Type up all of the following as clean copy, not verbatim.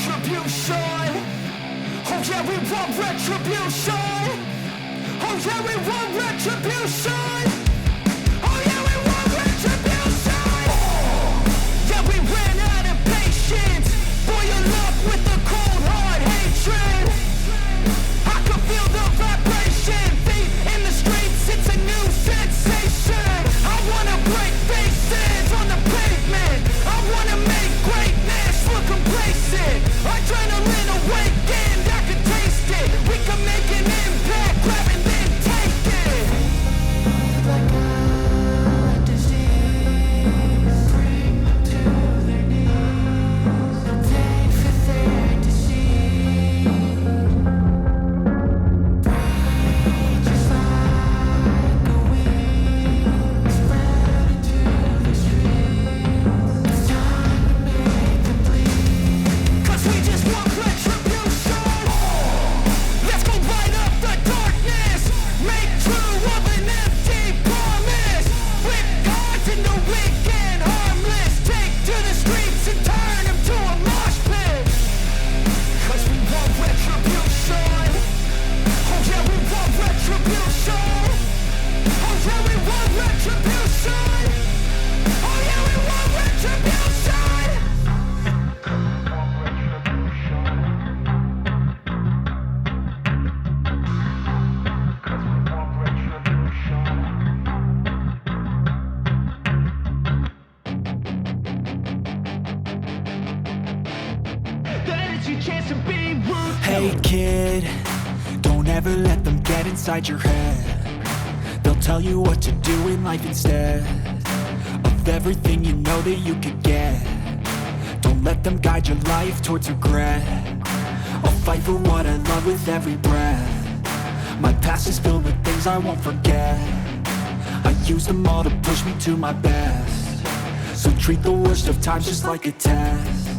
retribution. Oh yeah, we want retribution. Oh yeah, we want retribution. Oh yeah, we want retribution. Yeah, we ran out of patience. Boil up with the cold hard hatred. I can feel the vibration. Feet in the streets, it's a new sensation. I wanna break faces on the pavement. I wanna make greatness look complacent. Adrenaline awakened, I can taste it. We can make an impact, grab and then take it. Like a disease, bring them to their knees. Pay for their disease. Breathe just like a weed, spread into the streets. It's time to make them bleed. 'Cause we just want retribution. Let's go light up the darkness. Make true of an empty promise. Flip gods into weak and harmless. Take to the streets and turn them to a mosh pit. 'Cause we want retribution. Oh yeah, we want retribution. Oh yeah, we want retribution. Oh yeah, we want retribution. That is your chance to be ruthless. Hey kid, don't ever let them get inside your head. They'll tell you what to do in life instead of everything you know that you could get. Don't let them guide your life towards regret. I'll fight for what I love with every breath. My past is filled with things I won't forget. I use them all to push me to my best. So treat the worst of times just like a test.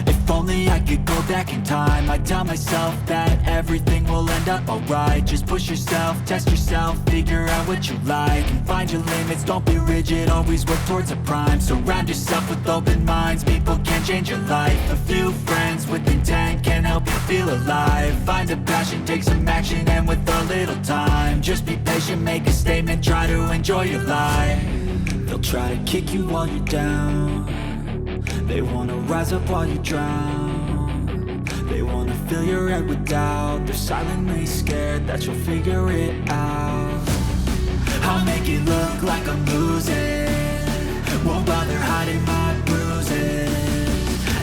If only I could go back in time, I'd tell myself that everything will end up alright. Just push yourself, test yourself, figure out what you like, and find your limits, don't be rigid, always work towards a prime. Surround yourself with open minds, people can change your life. A few friends with intent can help you feel alive. Find a passion, take some action, and with a little time, just be patient, make a statement, try to enjoy your life. They'll try to kick you while you're down. They wanna rise up while you drown. They wanna fill your head with doubt. They're silently scared that you'll figure it out. I'll make it look like I'm losing. Won't bother hiding my bruises.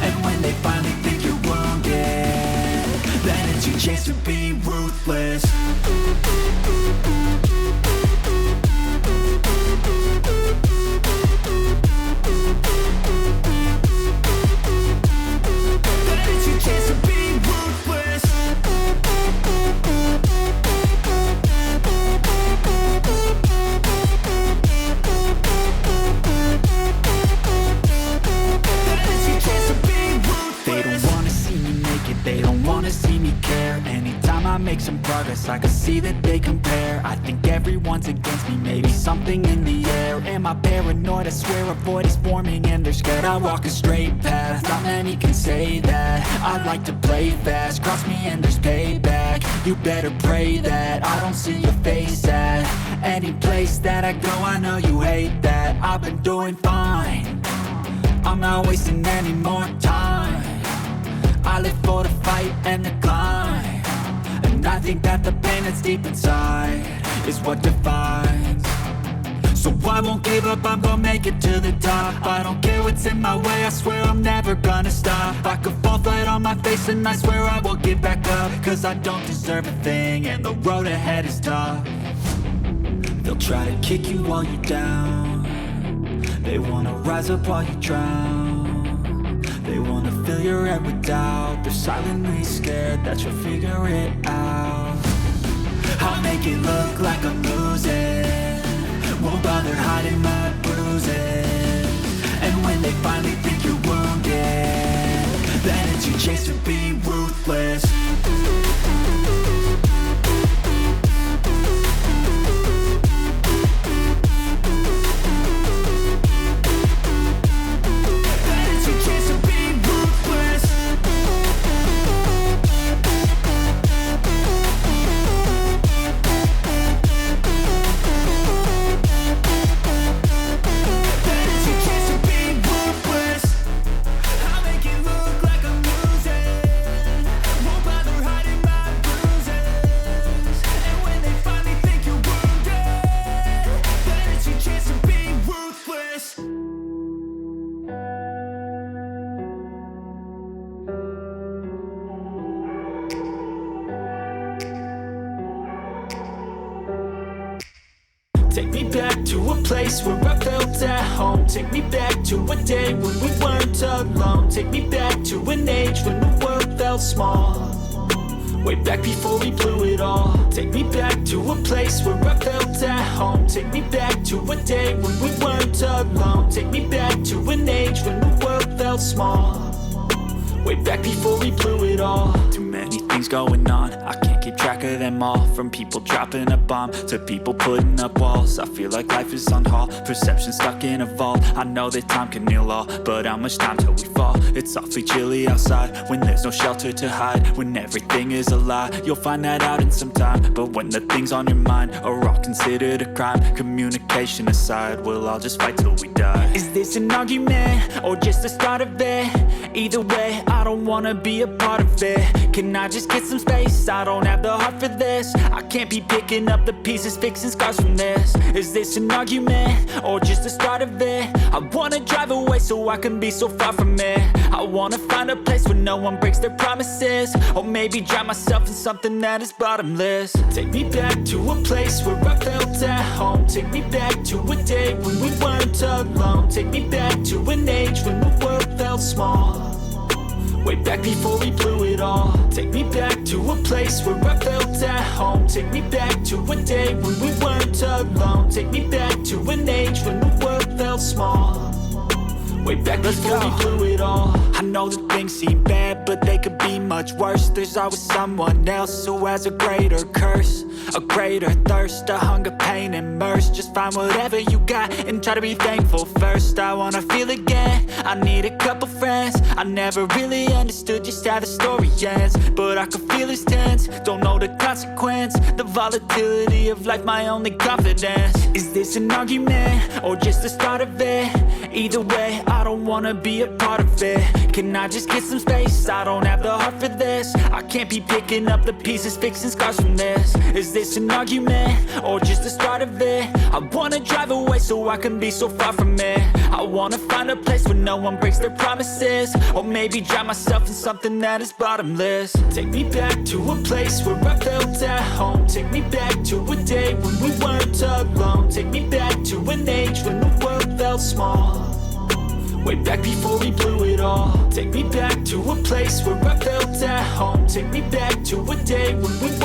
And when they finally think you're wounded, then it's your chance to be ruthless. Chance to be ruthless. They don't wanna see me naked, they don't wanna see me care. Anytime I make some progress, I can see that they compare. I think everyone's against me, maybe something in the air. Am I paranoid? I swear a void is forming and they're scared. I walk a straight path, not many can say that. I like to play fast, cross me and there's payback. You better pray that I don't see your face at any place that I go. I know you hate that. I've been doing fine, I'm not wasting any more time. I live for the fight and the climb, and I think that the pain that's deep inside is what defines. So I won't give up, I'm gonna make it to the top. I don't care what's in my way, I swear I'm never gonna stop. I could fall flat on my face and I swear I will get back up. 'Cause I don't deserve a thing and the road ahead is tough. They'll try to kick you while you're down. They wanna rise up while you drown. They wanna fill your head with doubt. They're silently scared that you'll figure it out. I'll make it look like I'm losing. Won't bother hiding my bruises. And when they finally think you're wounded, then it's your chance to be ruthless. Then it's your chance to be ruthless. Take me back to a place where I felt at home. Take me back to a day when we weren't alone. Take me back to an age when the world felt small. Way back before we blew it all. Take me back to a place where I felt at home. Take me back to a day when we weren't alone. Take me back to an age when the world felt small. Way back before we blew it all. Too many things going on, I can't keep track of them all. From people dropping a bomb to people putting up walls. I feel like life is on hold, perception stuck in a vault. I know that time can heal all, but how much time till we fall? It's awfully chilly outside when there's no shelter to hide. When everything is a lie, you'll find that out in some time. But when the things on your mind are all considered a crime, communication aside, we'll all just fight till we die. Is this an argument or just the start of it? Either way, I don't wanna be a part of it. Can I just get some space? I don't have the heart for this. I can't be picking up the pieces, fixing scars from this. Is this an argument or just the start of it? I wanna drive away so I can be so far from it. I wanna find a place where no one breaks their promises. Or maybe drown myself in something that is bottomless. Take me back to a place where I felt at home. Take me back to a day when we weren't alone. Take me back to an age when the world felt small. Way back before we blew it all. Take me back to a place where I felt at home. Take me back to a day when we weren't alone. Take me back to an age when the world felt small. Way back before we blew it all. I know that things seem bad, but they could be much worse. There's always someone else who has a greater curse, a greater thirst, a hunger, pain, and mercy. Just find whatever you got and try to be thankful first. I wanna feel again, I need a couple friends. I never really understood just how the story ends, but I can feel it's tense, don't know the consequence. The volatility of life, my only confidence. Is this an argument or just the start of it? Either way, I don't wanna be a part of it. Can I just get some space? I don't have the heart for this. I can't be picking up the pieces, fixing scars from this. Is this an argument or just the start of it? I wanna drive away so I can be so far from it. I wanna find a place where no one breaks their promises. Or maybe drown myself in something that is bottomless. Take me back to a place where I felt at home. Take me back to a day when we weren't alone. Take me back to an age when the world felt small. Way back before we blew it all. Take me back to a place where I felt at home. Take me back to a day when we weren't